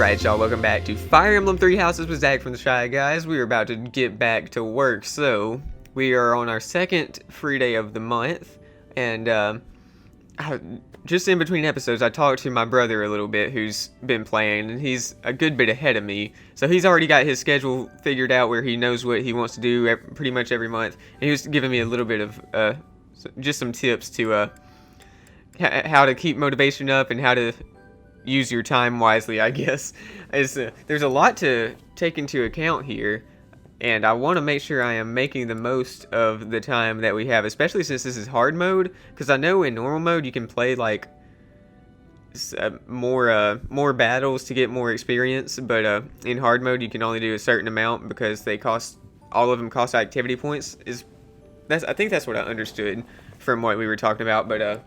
Alright, y'all, welcome back to Fire Emblem Three Houses with Zach from the Shy Guys. We are about to get back to work, so we are on our second free day of the month, and just in between episodes, I talked to my brother a little bit who's been playing, and he's a good bit ahead of me, so he's already got his schedule figured out where he knows what he wants to do pretty much every month, and he was giving me a little bit of just some tips to how to keep motivation up and how to use your time wisely, I guess. There's a lot to take into account here, and I want to make sure I am making the most of the time that we have, especially since this is hard mode, because I know in normal mode you can play like more battles to get more experience, but in hard mode you can only do a certain amount because all of them cost activity points. I think that's what I understood from what we were talking about, but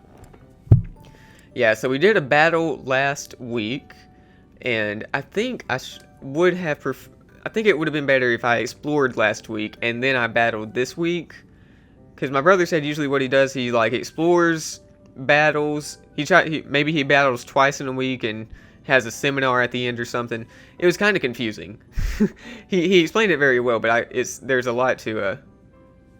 yeah, so we did a battle last week, and I think I would have I think it would have been better if I explored last week and then I battled this week, because my brother said usually what he does, he like explores, battles, maybe he battles twice in a week and has a seminar at the end or something. It was kind of confusing. he explained it very well, but there's a lot to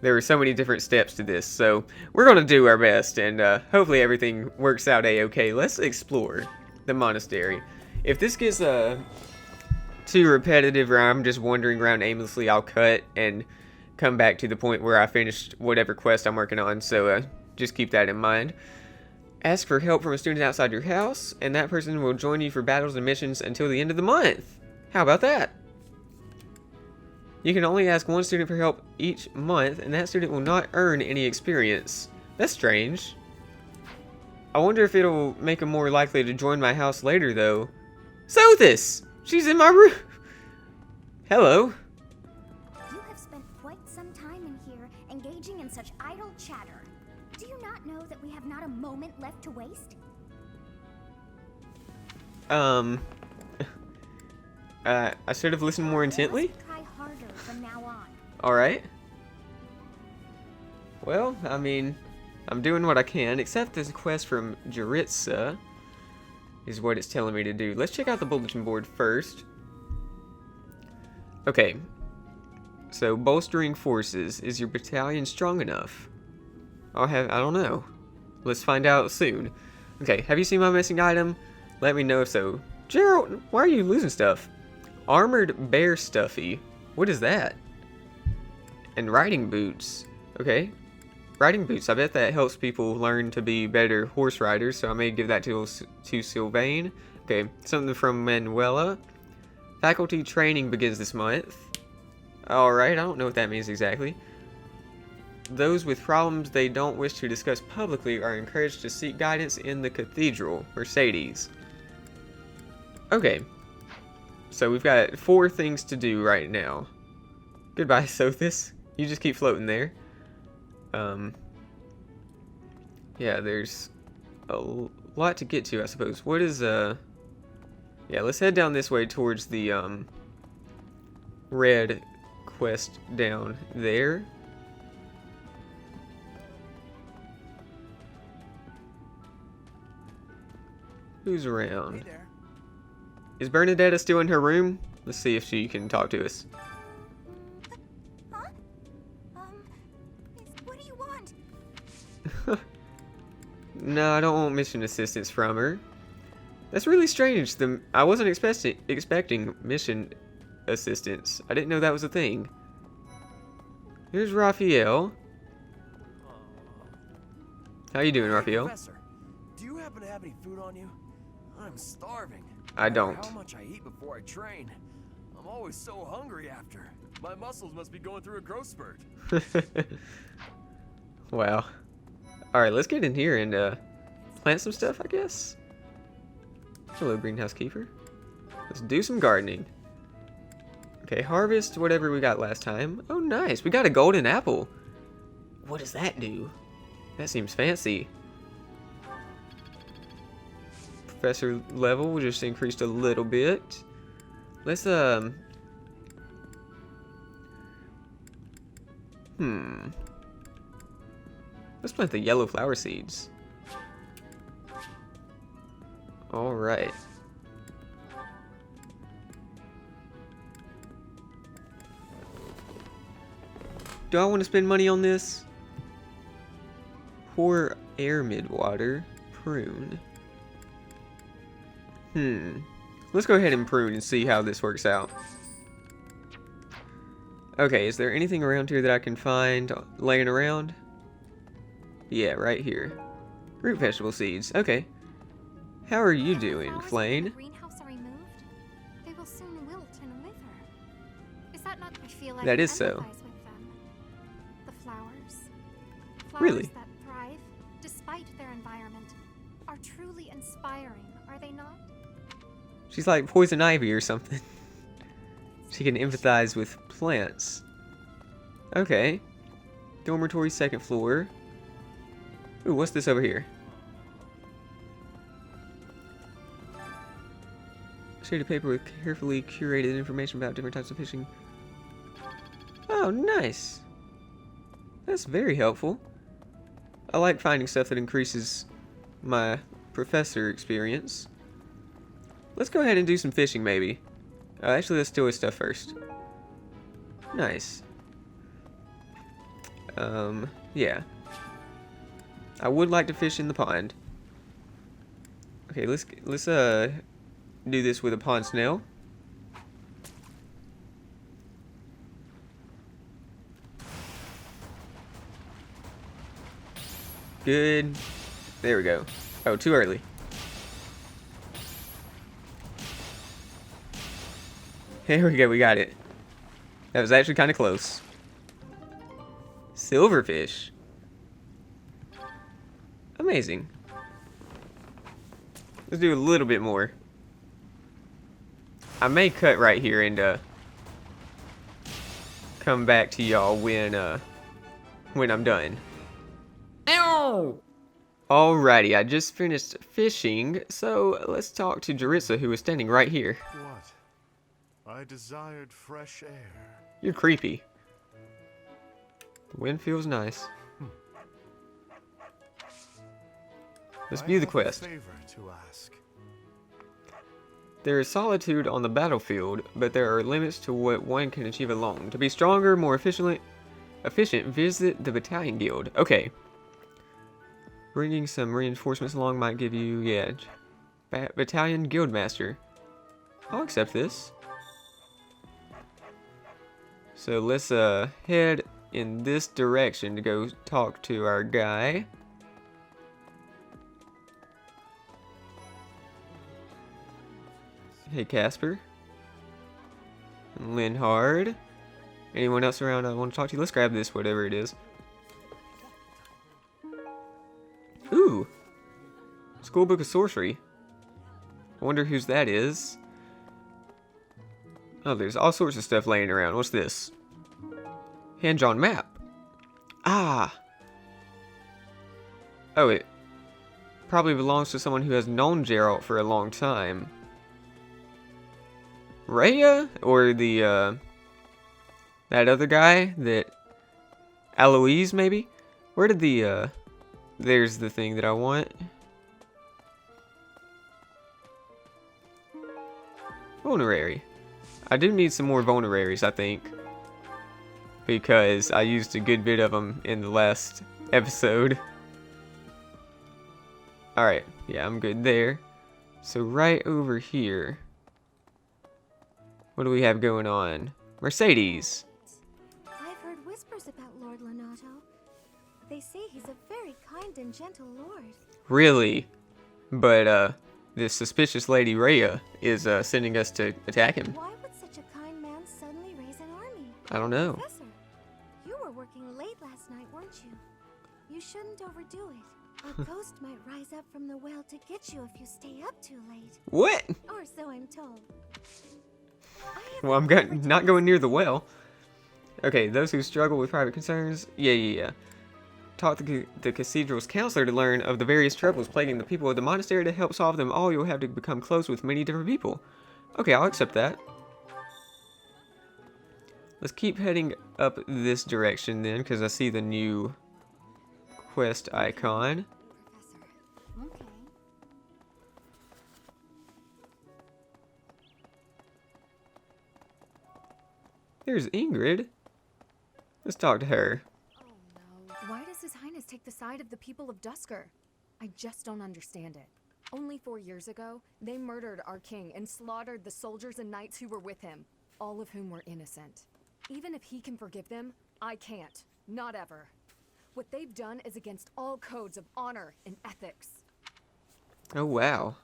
there were so many different steps to this, so we're going to do our best, and hopefully everything works out a-okay. Let's explore the monastery. If this gets too repetitive or I'm just wandering around aimlessly, I'll cut and come back to the point where I finished whatever quest I'm working on, so just keep that in mind. Ask for help from a student outside your house, and that person will join you for battles and missions until the end of the month. How about that? You can only ask one student for help each month, and that student will not earn any experience. That's strange. I wonder if it'll make them more likely to join my house later, though. Sothis! She's in my room! Hello. You have spent quite some time in here, engaging in such idle chatter. Do you not know that we have not a moment left to waste? I should have listened more intently? From now on. Alright. Well, I mean, I'm doing what I can, except this quest from Jaritza is what it's telling me to do. Let's check out the bulletin board first. Okay. So, bolstering forces. Is your battalion strong enough? I don't know. Let's find out soon. Okay, have you seen my missing item? Let me know if so. Gerald, why are you losing stuff? Armored bear stuffy. What is that? And riding boots. Okay. Riding boots. I bet that helps people learn to be better horse riders, so I may give that to Sylvain. Okay. Something from Manuela. Faculty training begins this month. Alright, I don't know what that means exactly. Those with problems they don't wish to discuss publicly are encouraged to seek guidance in the cathedral. Mercedes. Okay. So we've got 4 things to do right now. Goodbye, Sothis. You just keep floating there. Yeah, there's a lot to get to, I suppose. What is, yeah, let's head down this way towards the, red quest down there. Who's around? Hey there. Is Bernadetta still in her room? Let's see if she can talk to us. Huh? What do you want? No, I don't want mission assistance from her. That's really strange. I wasn't expecting mission assistance. I didn't know that was a thing. Here's Raphael. How you doing, Raphael? Professor, do you happen to have any food on you? I'm starving. I No don't. matter how much I eat before I train, I'm always so hungry after. My muscles must be going through a growth spurt. Wow. Alright, let's get in here and plant some stuff, I guess. Hello, greenhouse keeper. Let's do some gardening. Okay, harvest whatever we got last time. Oh, nice. We got a golden apple. What does that do? That seems fancy. Professor level just increased a little bit. Let's let's plant the yellow flower seeds. Alright. Do I want to spend money on this? Pour air midwater. Prune. Let's go ahead and prune and see how this works out. Okay, is there anything around here that I can find laying around? Yeah, right here. Root vegetable seeds. Okay. How are you doing, Flane? Greenhouse are removed, they will soon wilt and wither. Is that not? I feel like That I is so. empathize with them. The flowers. Really? Flowers that thrive despite their environment are truly inspiring, are they not? She's like poison ivy or something. She can empathize with plants. Okay. Dormitory, second floor. Ooh, what's this over here? Sheet of paper with carefully curated information about different types of fishing. Oh, nice. That's very helpful. I like finding stuff that increases my professor experience. Let's go ahead and do some fishing, maybe. Actually, let's do his stuff first. Nice. Yeah. I would like to fish in the pond. Okay, let's do this with a pond snail. Good. There we go. Oh, too early. There we go, we got it. That was actually kind of close. Silverfish. Amazing. Let's do a little bit more. I may cut right here and come back to y'all when I'm done. Ow! Alrighty, I just finished fishing, so let's talk to Jaritza, who is standing right here. What? I desired fresh air. You're creepy. The wind feels nice. Let's view the quest. I have a favor to ask. There is solitude on the battlefield, but there are limits to what one can achieve alone. To be stronger, more efficient, visit the battalion guild. Okay. Bringing some reinforcements along might give you, yeah, battalion guildmaster. I'll accept this. So let's head in this direction to go talk to our guy. Hey, Casper. Linhard. Anyone else around I want to talk to? Let's grab this, whatever it is. Ooh. Schoolbook of Sorcery. I wonder whose that is. Oh, there's all sorts of stuff laying around. What's this? Hand-drawn map. Ah. Oh, it probably belongs to someone who has known Geralt for a long time. Rhea? Or the, that other guy? That... Aloise, maybe? Where did the, there's the thing that I want. Vulnerary. I do need some more vulneraries, I think. Because I used a good bit of them in the last episode. Alright, yeah, I'm good there. So right over here. What do we have going on? Mercedes. I've heard whispers about Lord Lonato. They say he's a very kind and gentle lord. Really? But, this suspicious lady Rhea is, sending us to attack him. Why would such a kind man suddenly raise an army? I don't know. Professor, you were working late last night, weren't you? You shouldn't overdo it. A ghost might rise up from the well to get you if you stay up too late. What? Or so I'm told. Well, I'm not going near the well. Okay, those who struggle with private concerns. Yeah. Talk to the cathedral's counselor to learn of the various troubles plaguing the people of the monastery. To help solve them all, you'll have to become close with many different people. Okay, I'll accept that. Let's keep heading up this direction then, because I see the new quest icon. Professor. Okay. There's Ingrid. Let's talk to her. Oh no. Why does His Highness take the side of the people of Dusker? I just don't understand it. Only 4 years ago, they murdered our king and slaughtered the soldiers and knights who were with him, all of whom were innocent. Even if he can forgive them, I can't. Not ever. What they've done is against all codes of honor and ethics. Oh, wow.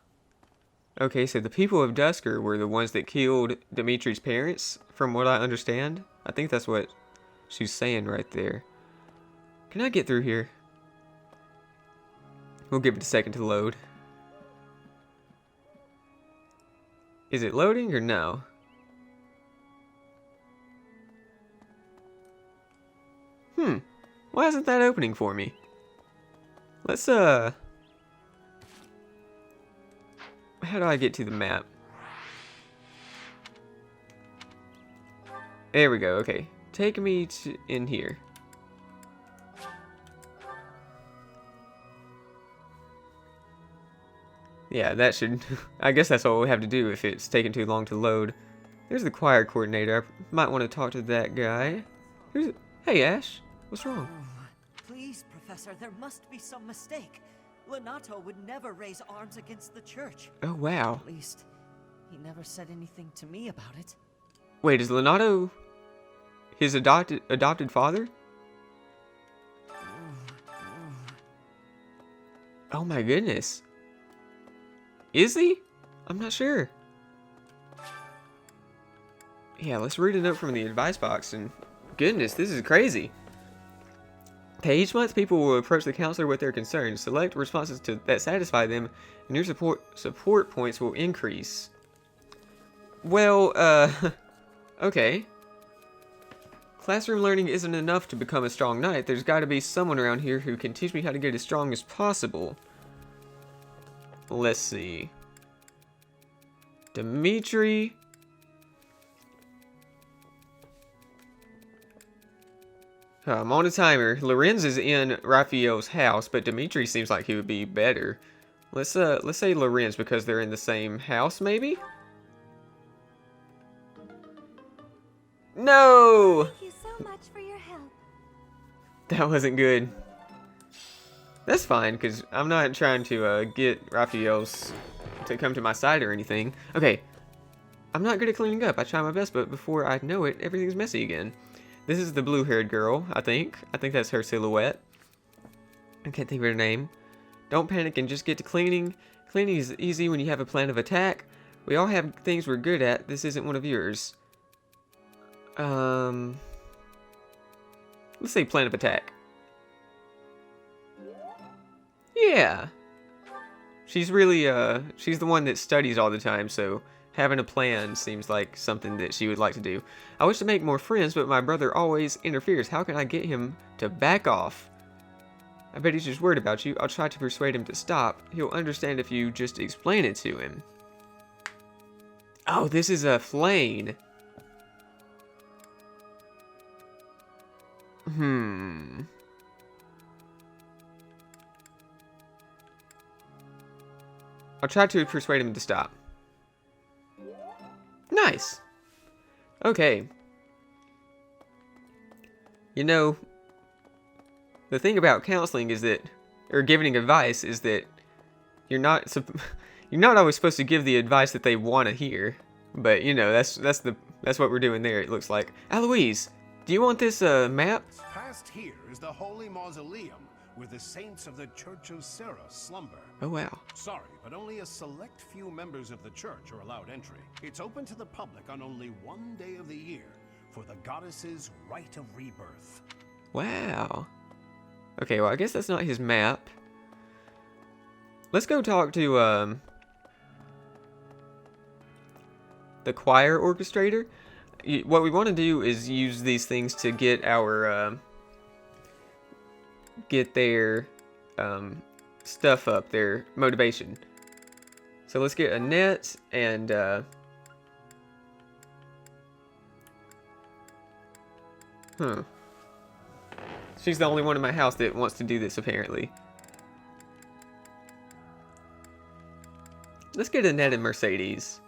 Okay, so the people of Dusker were the ones that killed Dimitri's parents, from what I understand. I think that's what she's saying right there. Can I get through here? We'll give it a second to load. Is it loading or no? Why isn't that opening for me? Let's, how do I get to the map? There we go, okay. Take me to in here. Yeah, that should... I guess that's all we have to do if it's taking too long to load. There's the choir coordinator. I might want to talk to that guy. Hey, Ash. What's wrong? Please, Professor, there must be some mistake. Lenato would never raise arms against the church. Oh, wow. At least, he never said anything to me about it. Wait, is Lenato his adopted father? Oh my goodness. Is he? I'm not sure. Yeah, let's read a note from the advice box, and goodness, this is crazy. Okay, each month people will approach the counselor with their concerns. Select responses that satisfy them, and your support points will increase. Well, okay. Classroom learning isn't enough to become a strong knight. There's got to be someone around here who can teach me how to get as strong as possible. Let's see. Dimitri. I'm on a timer. Lorenz is in Raphael's house, but Dimitri seems like he would be better. Let's say Lorenz because they're in the same house, maybe? No! Thank you so much for your help. That wasn't good. That's fine, because I'm not trying to get Raphael's to come to my side or anything. Okay, I'm not good at cleaning up. I try my best, but before I know it, everything's messy again. This is the blue-haired girl, I think. I think that's her silhouette. I can't think of her name. Don't panic and just get to cleaning. Cleaning is easy when you have a plan of attack. We all have things we're good at. This isn't one of yours. Let's say plan of attack. Yeah. She's really, she's the one that studies all the time, so having a plan seems like something that she would like to do. I wish to make more friends, but my brother always interferes. How can I get him to back off? I bet he's just worried about you. I'll try to persuade him to stop. He'll understand if you just explain it to him. Oh, this is a Flane. I'll try to persuade him to stop. Nice. Okay. You know, the thing about counseling is that, or giving advice, is that you're not always supposed to give the advice that they want to hear. But you know, that's what we're doing there. It looks like. Aloise, do you want this map? Past here is the holy mausoleum where the saints of the Church of Sarah slumber. Oh wow. Sorry, but only a select few members of the church are allowed entry. It's open to the public on only one day of the year for the goddess's rite of rebirth. Wow. Okay, well I guess that's not his map. Let's go talk to the choir orchestrator. What we want to do is use these things to get our get their stuff up, their motivation. So let's get Annette and she's the only one in my house that wants to do this apparently. Let's get Annette and Mercedes.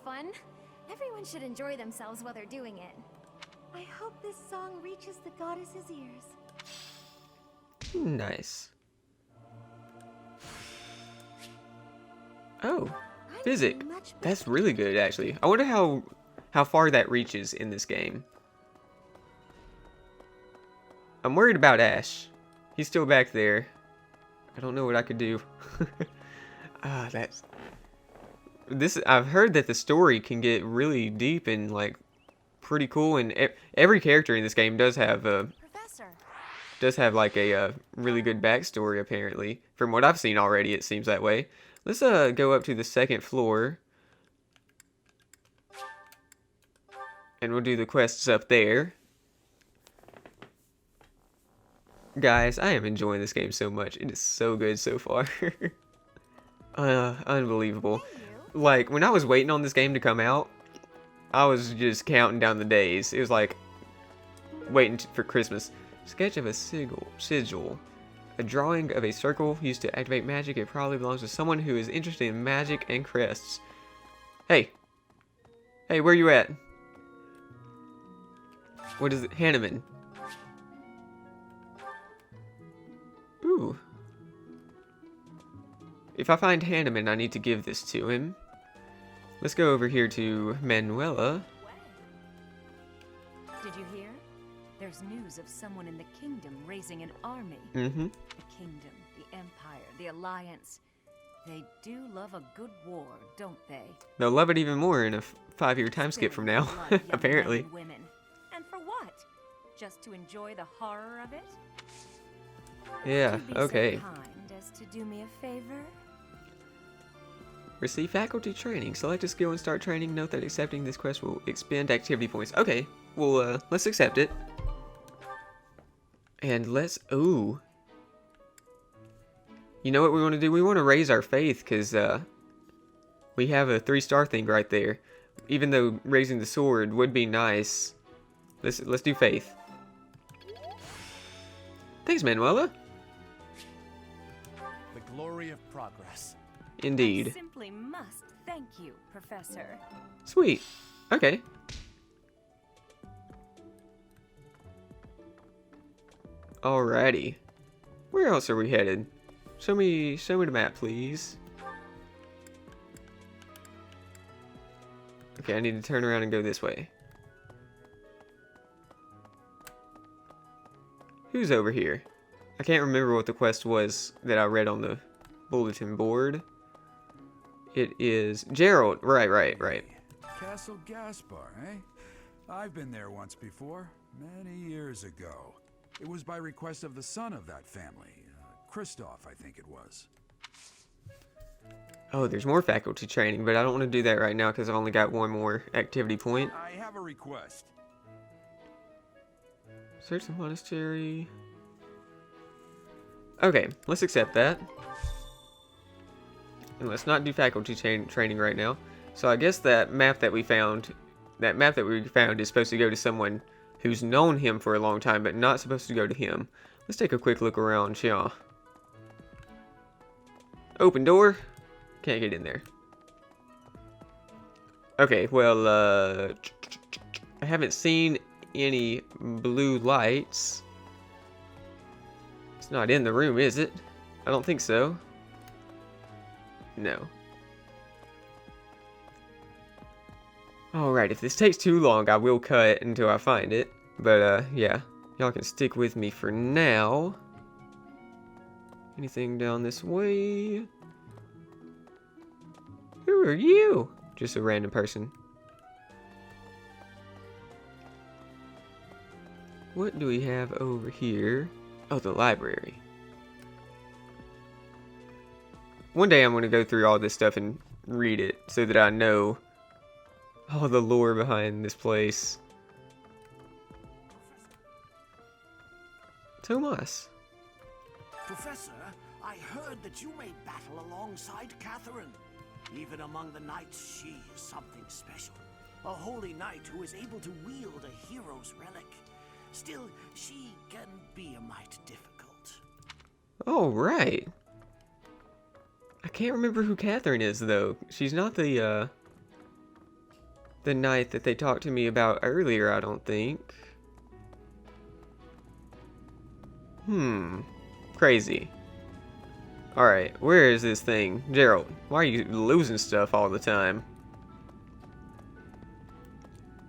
fun. Everyone should enjoy themselves while they're doing it. I hope this song reaches the goddess's ears. Nice. Oh, I'm physic. doing much That's really good, actually. I wonder how far that reaches in this game. I'm worried about Ash. He's still back there. I don't know what I could do. I've heard that the story can get really deep and like pretty cool, and every character in this game does have like a really good backstory apparently. From what I've seen already, it seems that way. Let's go up to the second floor, and we'll do the quests up there. Guys, I am enjoying this game so much. It is so good so far. Unbelievable. Like, when I was waiting on this game to come out, I was just counting down the days. It was like waiting for Christmas. Sketch of a sigil. A drawing of a circle used to activate magic. It probably belongs to someone who is interested in magic and crests. Hey. Hey, where you at? What is it? Hanneman. Ooh. If I find Hanneman, I need to give this to him. Let's go over here to Manuela. Did you hear? There's news of someone in the kingdom raising an army. Mm-hmm. The kingdom, the empire, the alliance. They do love a good war, don't they? They'll love it even more in a 5-year time skip from now, Spilling blood, young apparently. men and women. And for what? Just to enjoy the horror of it? Yeah, Would you be okay. so kind as to do me a favor? Receive faculty training. Select a skill and start training. Note that accepting this quest will expend activity points. Okay, well, let's accept it. And let's... Ooh. You know what we want to do? We want to raise our faith, because we have a 3-star thing right there. Even though raising the sword would be nice. Let's do faith. Thanks, Manuela. The glory of progress. Indeed. I simply must thank you, Professor. Sweet. Okay. Alrighty. Where else are we headed? Show me the map, please. Okay, I need to turn around and go this way. Who's over here? I can't remember what the quest was that I read on the bulletin board. It is Gerald. Right. Castle Gaspar, eh? I've been there once before, many years ago. It was by request of the son of that family, Christoph, I think it was. Oh, there's more faculty training, but I don't want to do that right now because I've only got one more activity point. I have a request. Search the monastery. Okay, let's accept that. And let's not do faculty training right now. So I guess that map that we found is supposed to go to someone who's known him for a long time, but not supposed to go to him. Let's take a quick look around, shall we? Open door. Can't get in there. Okay, well, I haven't seen any blue lights. It's not in the room, is it? I don't think so. No. Alright, if this takes too long, I will cut until I find it. But, yeah. Y'all can stick with me for now. Anything down this way? Who are you? Just a random person. What do we have over here? Oh, the library. One day I'm going to go through all this stuff and read it so that I know all the lore behind this place. Tomas. Professor, I heard that you made battle alongside Catherine. Even among the knights, she is something special. A holy knight who is able to wield a hero's relic. Still, she can be a mite difficult. Oh, right. I can't remember who Catherine is, though. She's not the the knight that they talked to me about earlier, I don't think. Crazy. Alright, where is this thing? Gerald, why are you losing stuff all the time?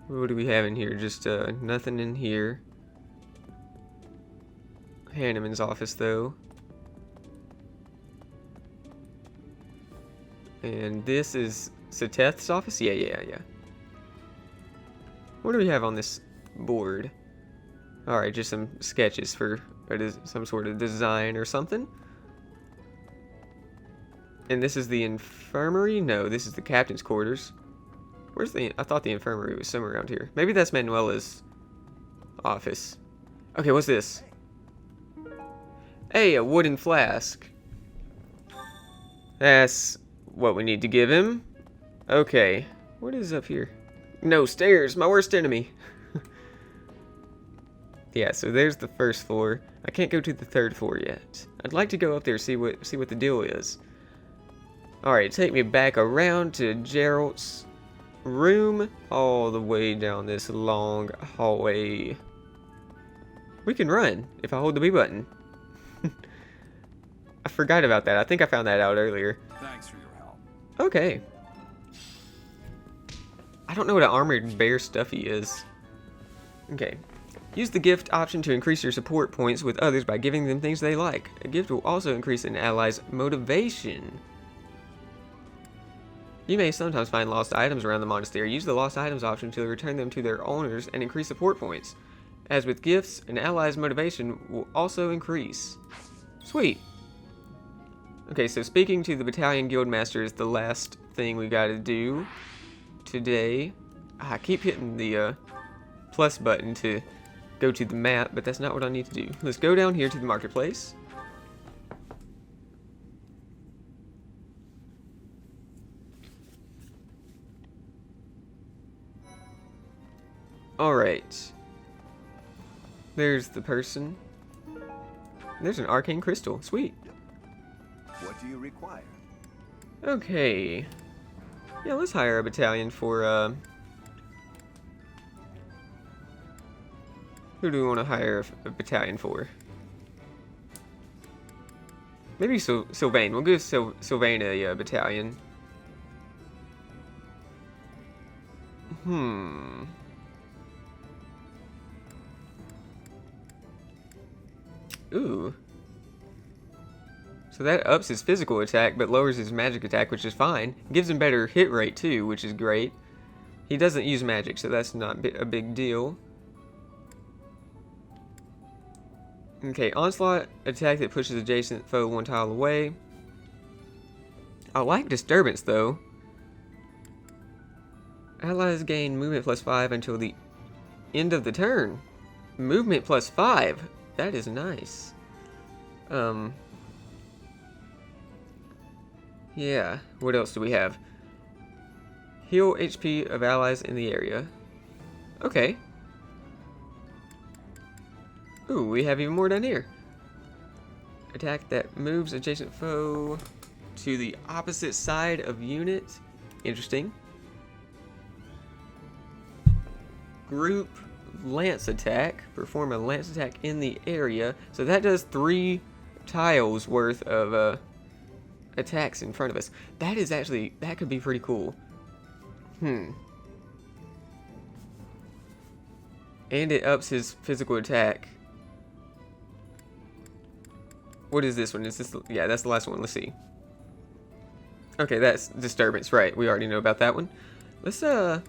What do we have in here? Just nothing in here. Hanneman's office, though. And this is Seteth's office? Yeah. What do we have on this board? Alright, just some sketches for some sort of design or something. And this is the infirmary? No, this is the captain's quarters. Where's the... I thought the infirmary was somewhere around here. Maybe that's Manuela's office. Okay, what's this? Hey, a wooden flask. That's what we need to give him. Okay. What is up here? No, stairs. My worst enemy. Yeah, so there's the first floor. I can't go to the third floor yet. I'd like to go up there see what the deal is. Alright, take me back around to Gerald's room, all the way down this long hallway. We can run if I hold the B button. I forgot about that. I think I found that out earlier. Thanks for your help. Okay. I don't know what an armored bear stuffy is. Okay. Use the gift option to increase your support points with others by giving them things they like. A gift will also increase an ally's motivation. You may sometimes find lost items around the monastery. Use the lost items option to return them to their owners and increase support points. As with gifts, an ally's motivation will also increase. Sweet. Okay, so speaking to the battalion guildmaster is the last thing we gotta do today. I keep hitting the plus button to go to the map, but that's not what I need to do. Let's go down here to the marketplace. Alright. There's the person. There's an arcane crystal. Sweet. What do you require? Okay. Yeah, let's hire a battalion for, who do we want to hire a battalion for? Maybe Sylvain. We'll give Sylvain a battalion. Ooh. So that ups his physical attack, but lowers his magic attack, which is fine. Gives him better hit rate, too, which is great. He doesn't use magic, so that's not a big deal. Okay, onslaught attack that pushes adjacent foe one tile away. I like disturbance, though. Allies gain movement +5 until the end of the turn. Movement +5. That is nice. Yeah, what else do we have? Heal HP of allies in the area. Okay. Ooh, we have even more down here. Attack that moves adjacent foe to the opposite side of unit. Interesting. Group lance attack. Perform a lance attack in the area. So that does 3 tiles worth of attacks in front of us. That is actually, that could be pretty cool. And it ups his physical attack. What is this one? Is this, yeah, that's the last one. Let's see. Okay, that's disturbance, right? We already know about that one. Let's yeah,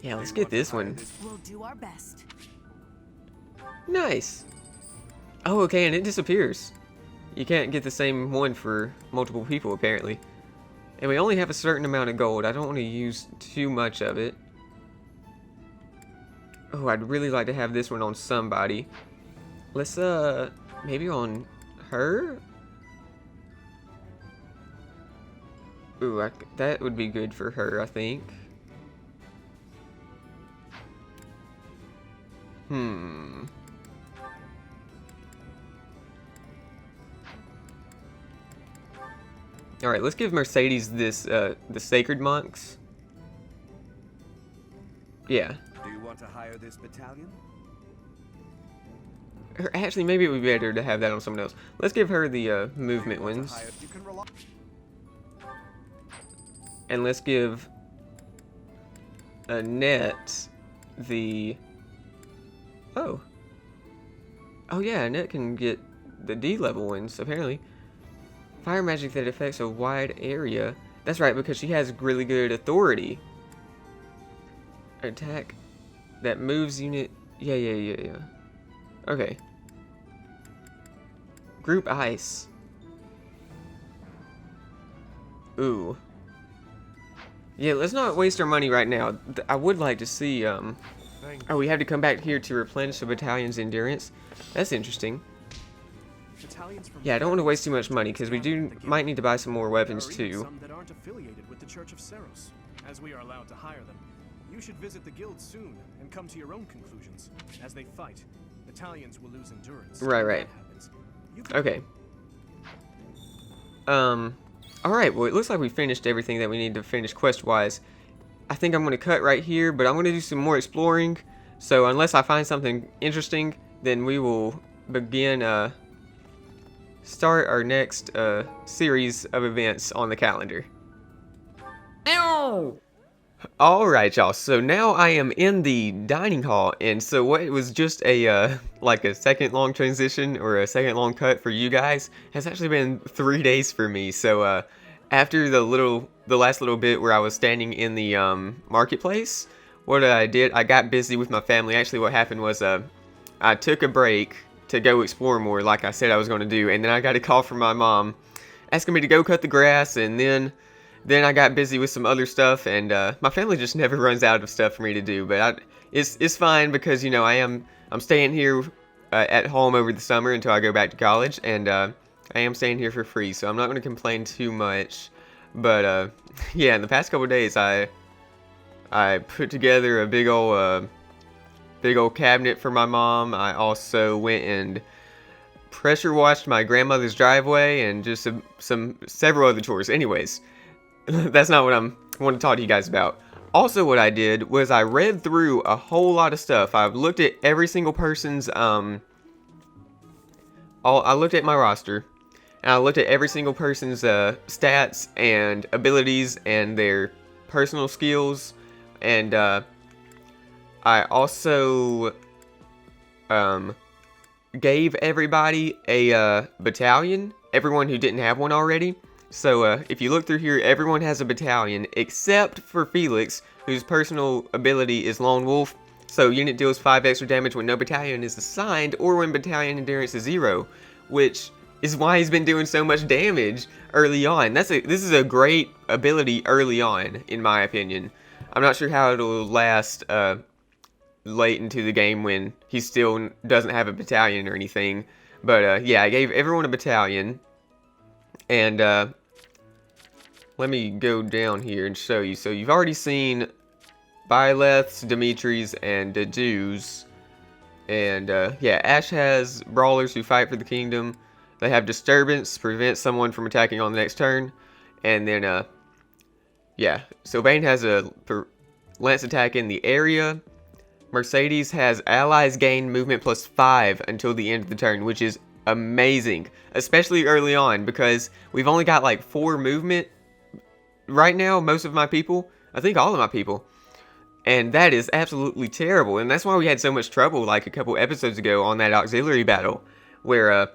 let's get this one. We'll do our best. Nice. Oh, okay, and it disappears. You can't get the same one for multiple people, apparently. And we only have a certain amount of gold. I don't want to use too much of it. Oh, I'd really like to have this one on somebody. Let's, maybe on her? Ooh, that would be good for her, I think. Alright, let's give Mercedes this, the Sacred Monks. Yeah. Do you want to hire this battalion? Or actually, maybe it would be better to have that on someone else. Let's give her the movement ones. You can rely. And let's give Annette the... Oh. Oh yeah, Annette can get the D level ones, apparently. Fire magic that affects a wide area. That's right, because she has really good authority. Attack that moves unit... Yeah. Okay. Group ice. Ooh. Yeah, let's not waste our money right now. I would like to see, Oh, we have to come back here to replenish the battalion's endurance. That's interesting. Yeah, I don't want to waste too much money, because we might need to buy some more weapons, too. Some that aren't affiliated with the Church of Seros. As we are allowed to hire them, you should visit the guild soon and come to your own conclusions. As they fight, battalions will lose endurance. Right. Okay. Alright, well, it looks like we finished everything that we need to finish quest-wise. I think I'm going to cut right here, but I'm going to do some more exploring. So unless I find something interesting, then we will begin, start our next, series of events on the calendar. Ow! Alright, y'all, so now I am in the dining hall, and so what was just a, like a second long transition, or a second long cut for you guys, has actually been 3 days for me. So, after the last little bit where I was standing in the, marketplace, what I did, I got busy with my family. Actually, what happened was, I took a break to go explore more, like I said I was going to do, and then I got a call from my mom, asking me to go cut the grass, and then I got busy with some other stuff, and my family just never runs out of stuff for me to do. But it's fine, because, you know, I'm staying here at home over the summer until I go back to college, and I am staying here for free, so I'm not going to complain too much. But yeah, in the past couple days, I put together a big old cabinet for my mom. I also went and pressure washed my grandmother's driveway, and just several other chores. Anyways. That's not what I want to talk to you guys about. Also, what I did was I read through a whole lot of stuff. I've looked at every single person's, I looked at my roster, and I looked at every single person's, stats and abilities and their personal skills, and, I also, gave everybody a, battalion, everyone who didn't have one already. So, if you look through here, everyone has a battalion, except for Felix, whose personal ability is Lone Wolf. So, unit deals 5 extra damage when no battalion is assigned, or when battalion endurance is 0, which is why he's been doing so much damage early on. This is a great ability early on, in my opinion. I'm not sure how it'll last, late into the game when he still doesn't have a battalion or anything. But, yeah, I gave everyone a battalion, and, let me go down here and show you. So you've already seen Byleths, Dimitris, and Dedus. And yeah, Ash has Brawlers who fight for the kingdom. They have Disturbance, prevent someone from attacking on the next turn. And then, yeah, so Bane has a lance attack in the area. Mercedes has allies gain movement plus 5 until the end of the turn, which is amazing. Especially early on, because we've only got like 4 movement right now, most of my people, I think all of my people, and that is absolutely terrible. And that's why we had so much trouble like a couple episodes ago on that auxiliary battle, where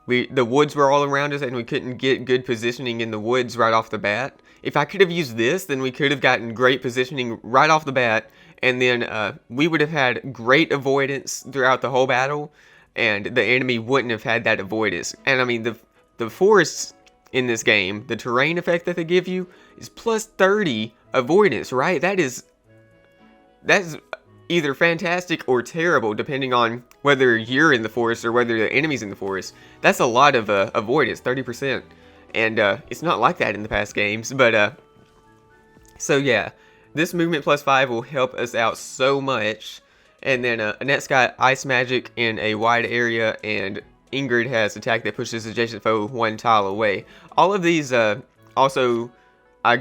the woods were all around us and we couldn't get good positioning in the woods right off the bat. If I could have used this, then we could have gotten great positioning right off the bat, and then we would have had great avoidance throughout the whole battle, and the enemy wouldn't have had that avoidance. And I mean, the forests in this game, the terrain effect that they give you is plus 30 avoidance, right? That's either fantastic or terrible, depending on whether you're in the forest or whether the enemy's in the forest. That's a lot of avoidance, 30%. And it's not like that in the past games, but so yeah, this movement plus 5 will help us out so much. And then Annette's got ice magic in a wide area, and Ingrid has attack that pushes adjacent foe 1 tile away. All of these also I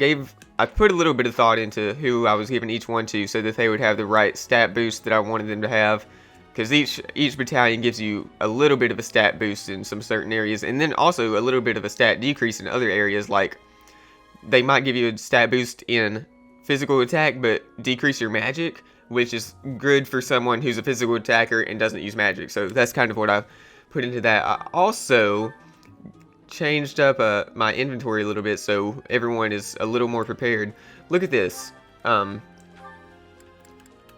put a little bit of thought into who I was giving each one to so that they would have the right stat boost that I wanted them to have. Because each battalion gives you a little bit of a stat boost in some certain areas, and then also a little bit of a stat decrease in other areas. Like, they might give you a stat boost in physical attack, but decrease your magic, which is good for someone who's a physical attacker and doesn't use magic. So that's kind of what I put into that. I also changed up my inventory a little bit so everyone is a little more prepared. Look at this.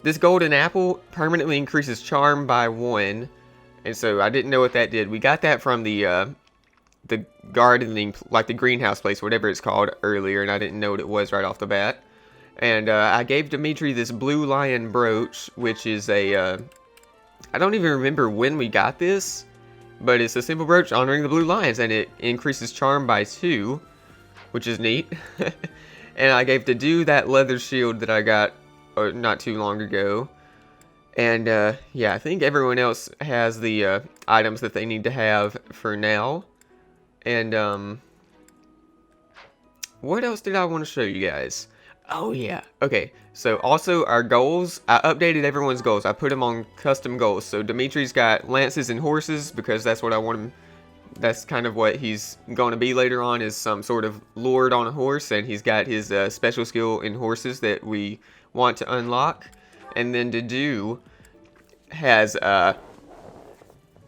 This golden apple permanently increases charm by 1, and so I didn't know what that did. We got that from the gardening, like the greenhouse place, whatever it's called, earlier, and I didn't know what it was right off the bat. And I gave Dimitri this blue lion brooch, which is a I don't even remember when we got this, but it's a simple brooch honoring the blue lions, and it increases charm by 2, which is neat. And I gave Dedu that leather shield that I got not too long ago. And yeah, I think everyone else has the items that they need to have for now. And what else did I want to show you guys? Oh yeah, okay, so also our goals, I updated everyone's goals. I put them on custom goals. So Dimitri's got lances and horses because that's what I want him, that's kind of what he's going to be later on, is some sort of lord on a horse, and he's got his special skill in horses that we want to unlock. And then Dedu has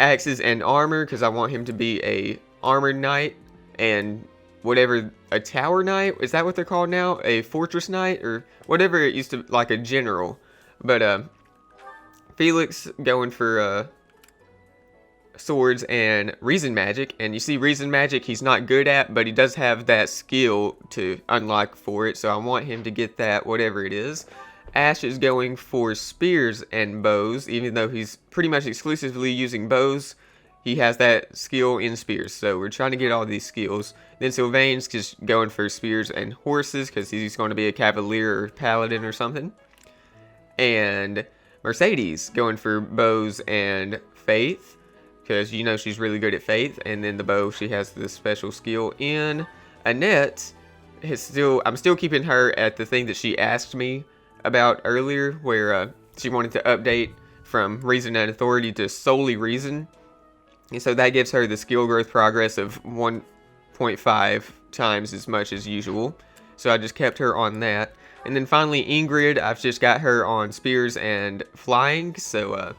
axes and armor because I want him to be a armored knight, and whatever, a tower knight, is that what they're called now? A fortress knight, or whatever it used to, like a general. But Felix going for swords and reason magic, and you see reason magic he's not good at, but he does have that skill to unlock for it, so I want him to get that, whatever it is. Ash is going for spears and bows, even though he's pretty much exclusively using bows. He has that skill in spears, so we're trying to get all these skills. Then Sylvain's just going for spears and horses because he's going to be a cavalier or paladin or something. And Mercedes going for bows and faith because you know she's really good at faith. And then the bow, she has the special skill in. Annette I'm still keeping her at the thing that she asked me about earlier, where she wanted to update from reason and authority to solely reason. And so that gives her the skill growth progress of 1.5 times as much as usual. So I just kept her on that. And then finally Ingrid, I've just got her on spears and flying. So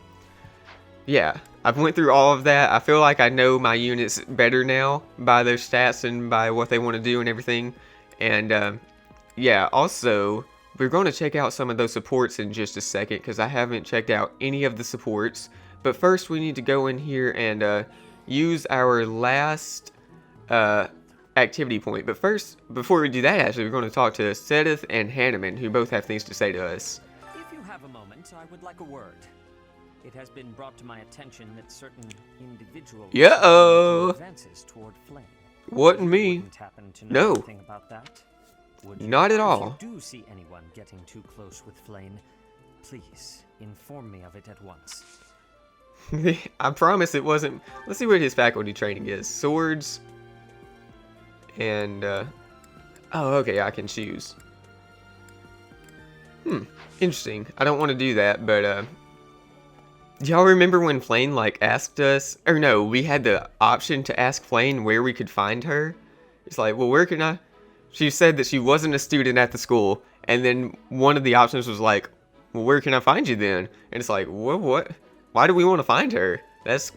yeah, I've went through all of that. I feel like I know my units better now by their stats and by what they want to do and everything. And yeah, also we're going to check out some of those supports in just a second because I haven't checked out any of the supports. But first we need to go in here and use our last activity point. But first, before we do that, actually, we're going to talk to Sedith and Hanneman, who both have things to say to us. If you have a moment, I would like a word. It has been brought to my attention that certain individuals advances toward Flame. Wasn't me. No. Anything about that? Would you? Not at all. If you do see anyone getting too close with Flame, please inform me of it at once. I promise it wasn't. Let's see what his faculty training is. Swords. And, oh, okay, I can choose. Interesting. I don't want to do that, but, do y'all remember when Flame, like, asked us? Or no, we had the option to ask Flame where we could find her. It's like, well, where can I? She said that she wasn't a student at the school, and then one of the options was like, well, where can I find you then? And it's like, what? Why do we want to find her? That's,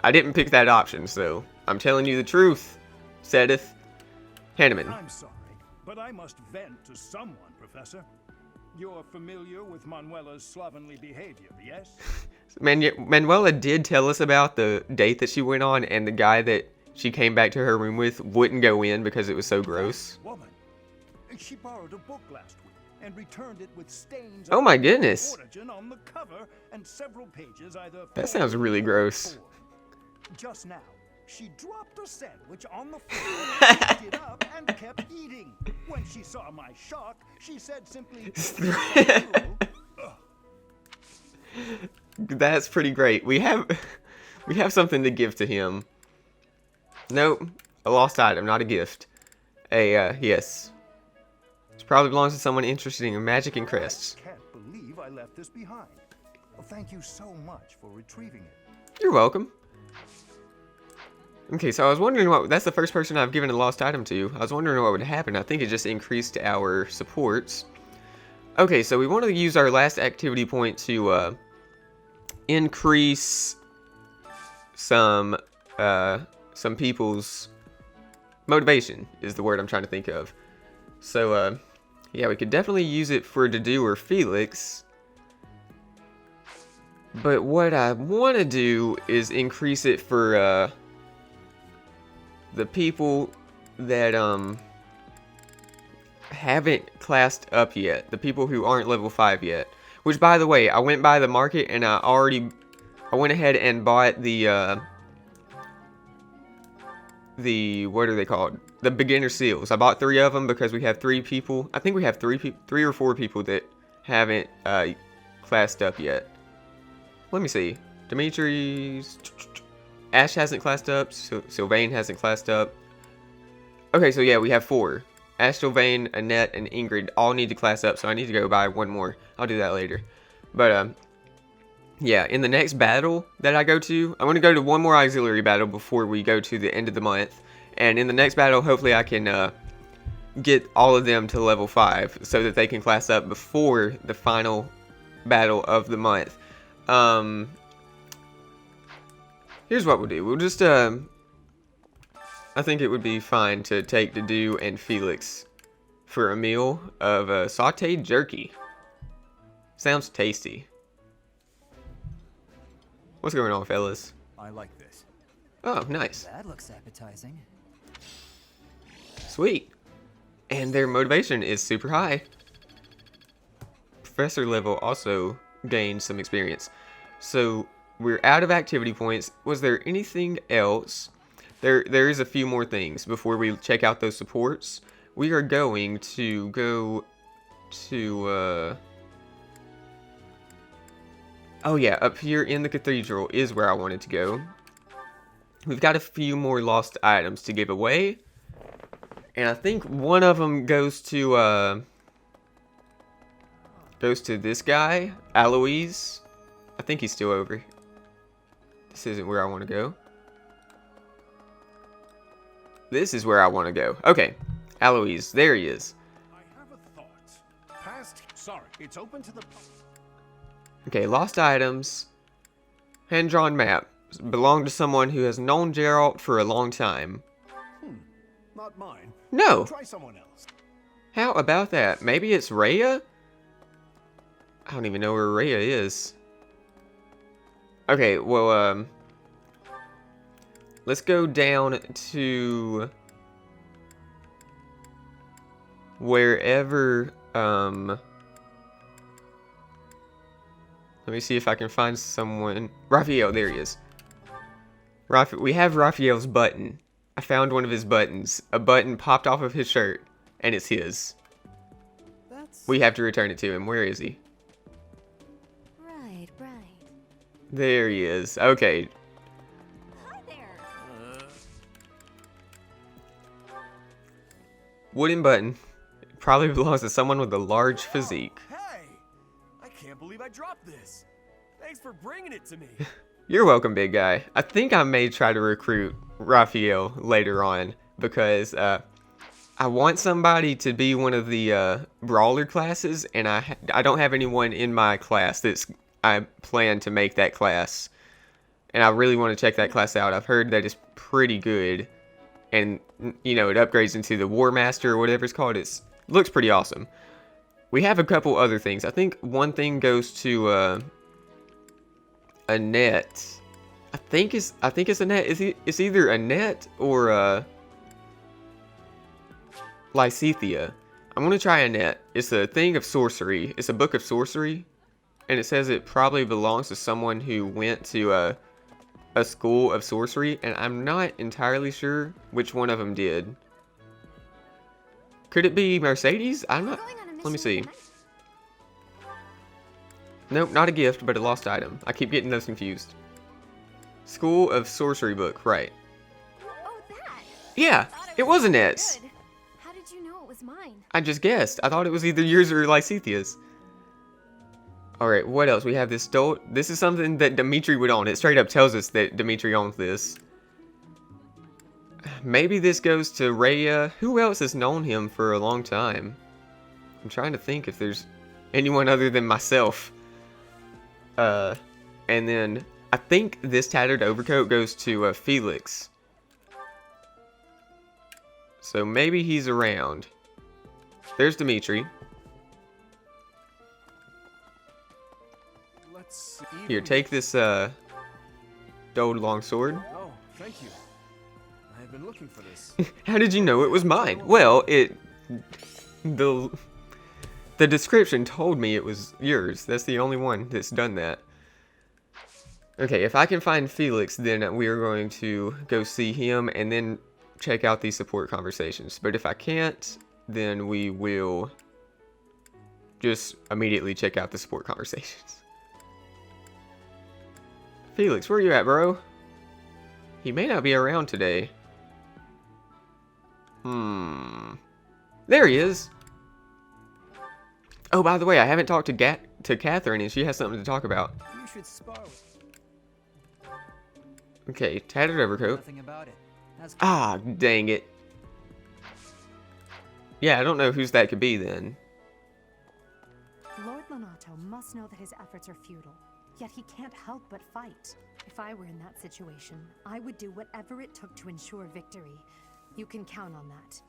I didn't pick that option, so I'm telling you the truth, Sedith. Hanneman. I'm sorry, but I must vent to someone, Professor. You're familiar with Manuela's slovenly behavior, yes? Manuela did tell us about the date that she went on, and the guy that she came back to her room with wouldn't go in because it was so gross. Woman. She borrowed a book last week and returned it with stains. Oh my goodness. Origin on the cover and several pages either. That sounds really gross. Just now, she dropped a sandwich on the floor, picked it up, and kept eating. When she saw my shock, she said simply, That's pretty great. We have something to give to him. Nope, a lost item, not a gift. Yes. It probably belongs to someone interested in magic and crests. I can't believe I left this behind. Well, thank you so much for retrieving it. You're welcome. Okay, so I was wondering what... That's the first person I've given a lost item to. I was wondering what would happen. I think it just increased our supports. Okay, so we want to use our last activity point to increase some people's motivation is the word I'm trying to think of. So, yeah, we could definitely use it for Dedu or Felix. But what I want to do is increase it for the people that haven't classed up yet. The people who aren't level 5 yet. Which, by the way, I went by the market and I went ahead and bought the what are they called? The beginner seals. I bought 3 of them because we have 3 people. I think we have 3 or 4 people that haven't classed up yet. Let me see. Dimitri's... Ash hasn't classed up. Sylvain hasn't classed up. Okay, so yeah, we have 4. Ash, Sylvain, Annette, and Ingrid all need to class up, so I need to go buy 1 more. I'll do that later. But, yeah, in the next battle that I go to, I'm going to go to 1 more auxiliary battle before we go to the end of the month. And in the next battle, hopefully I can get all of them to level 5 so that they can class up before the final battle of the month. Here's what we'll do. We'll just, I think it would be fine to take Dedu and Felix for a meal of sauteed jerky. Sounds tasty. What's going on, fellas? I like this. Oh, nice. That looks appetizing. Sweet. And their motivation is super high. Professor level also gained some experience. So, we're out of activity points. Was there anything else? There is a few more things before we check out those supports. We are going to go to, oh yeah, up here in the cathedral is where I wanted to go. We've got a few more lost items to give away. And I think one of them goes to this guy, Alois. I think he's still over. This isn't where I want to go. This is where I want to go. Okay, Alois, there he is. I have a thought. Sorry, it's open to the... Okay, lost items. Hand-drawn map. Belong to someone who has known Geralt for a long time. Not mine. No. Try someone else. How about that? Maybe it's Rhea? I don't even know where Rhea is. Okay, well, let's go down to wherever, let me see if I can find someone. Raphael, there he is. We have Raphael's button. I found one of his buttons. A button popped off of his shirt, and it's his. We have to return it to him. Where is he? Right. There he is. Okay. Hi there. Wooden button. Probably belongs to someone with a large physique. Hey! I can't believe I dropped this. Thanks for bringing it to me. You're welcome, big guy. I think I may try to recruit Raphael later on because I want somebody to be one of the brawler classes, and I don't have anyone in my class I plan to make that class, and I really want to check that class out. I've heard that it's pretty good, and you know, it upgrades into the War Master or whatever it's called. It looks pretty awesome. We have a couple other things. I think one thing goes to Annette. I think it's Annette. It's either Annette or Lysithea. I'm gonna try Annette. It's a thing of sorcery. It's a book of sorcery, and it says it probably belongs to someone who went to a school of sorcery, and I'm not entirely sure which one of them did. Could it be Mercedes? I'm not. Let me see. Nope, not a gift, but a lost item. I keep getting those confused. School of Sorcery book, right. Oh, that. Yeah, it was Annette's. I just guessed. I thought it was either yours or Lysithia's. Alright, what else? We have this This is something that Dimitri would own. It straight up tells us that Dimitri owns this. Maybe this goes to Rhea. Who else has known him for a long time? I'm trying to think if there's anyone other than myself. And then I think this tattered overcoat goes to Felix. So maybe he's around. There's Dimitri. Here, take this dulled longsword. Oh, thank you. I have been looking for this. How did you know it was mine? Well, the description told me it was yours. That's the only one that's done that. Okay, if I can find Felix, then we are going to go see him and then check out these support conversations. But if I can't, then we will just immediately check out the support conversations. Felix, where are you at, bro? He may not be around today. There he is. Oh, by the way, I haven't talked to Catherine, and she has something to talk about. You should spar with. Okay, tattered overcoat. Nothing about it. Ah, dang it. Yeah, I don't know whose that could be then. Lord Lonato must know that his efforts are futile, yet he can't help but fight. If I were in that situation, I would do whatever it took to ensure victory. You can count on that.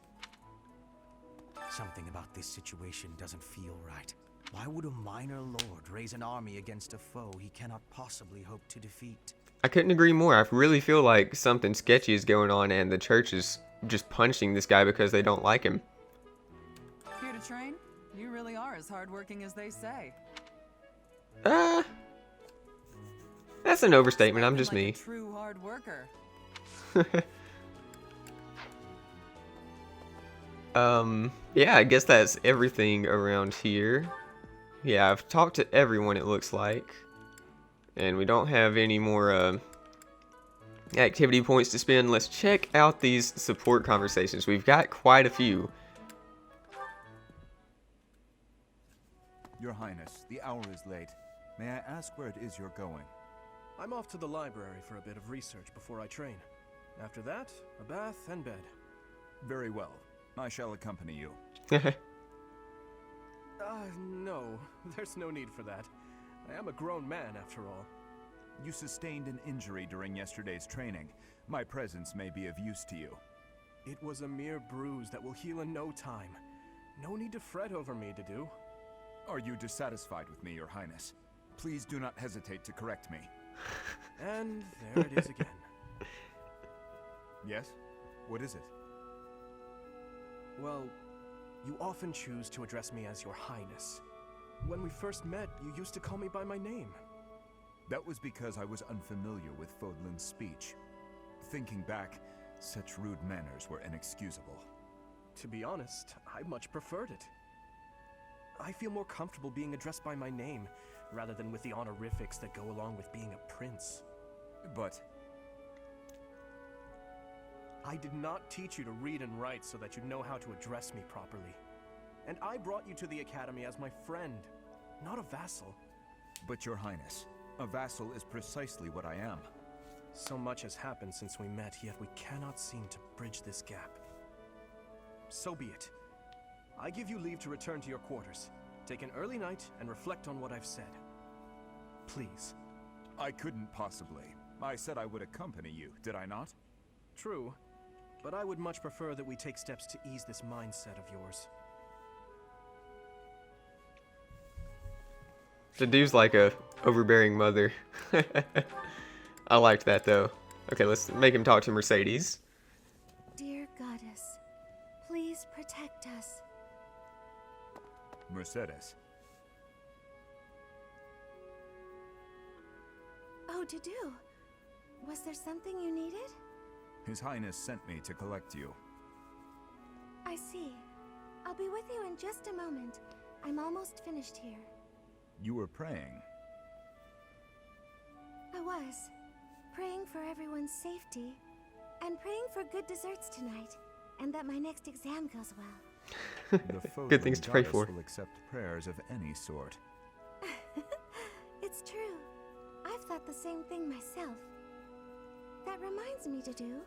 Something about this situation doesn't feel right. Why would a minor lord raise an army against a foe he cannot possibly hope to defeat? I couldn't agree more. I really feel like something sketchy is going on and the church is just punishing this guy because they don't like him. Here to train? You really are as hardworking as they say. That's an overstatement. I'm just like me. A true hard worker. Yeah, I guess that's everything around here. Yeah, I've talked to everyone, it looks like. And we don't have any more activity points to spend. Let's check out these support conversations. We've got quite a few. Your Highness, the hour is late. May I ask where it is you're going? I'm off to the library for a bit of research before I train. After that, a bath and bed. Very well. I shall accompany you. No. There's no need for that. I am a grown man, after all. You sustained an injury during yesterday's training. My presence may be of use to you. It was a mere bruise that will heal in no time. No need to fret over me, Dedu. Are you dissatisfied with me, Your Highness? Please do not hesitate to correct me. And there it is again. Yes? What is it? Well, you often choose to address me as Your Highness. When we first met, you used to call me by my name. That was because I was unfamiliar with Fodlan's speech. Thinking back, such rude manners were inexcusable. To be honest, I much preferred it. I feel more comfortable being addressed by my name, rather than with the honorifics that go along with being a prince. But I did not teach you to read and write so that you know how to address me properly. And I brought you to the academy as my friend, not a vassal. But Your Highness, a vassal is precisely what I am. So much has happened since we met, yet we cannot seem to bridge this gap. So be it. I give you leave to return to your quarters. Take an early night and reflect on what I've said. Please. I couldn't possibly. I said I would accompany you, did I not? True, but I would much prefer that we take steps to ease this mindset of yours. The dude's like a overbearing mother. I liked that though. Okay, let's make him talk to Mercedes. Dear goddess, please protect us. Mercedes. Oh, Dedu. Was there something you needed? His Highness sent me to collect you. I see. I'll be with you in just a moment. I'm almost finished here. You were praying. I was. Praying for everyone's safety. And praying for good desserts tonight. And that my next exam goes well. The Good things Fodlan to pray goddess for. will accept prayers of any sort. It's true. I've thought the same thing myself. That reminds me, Dedu.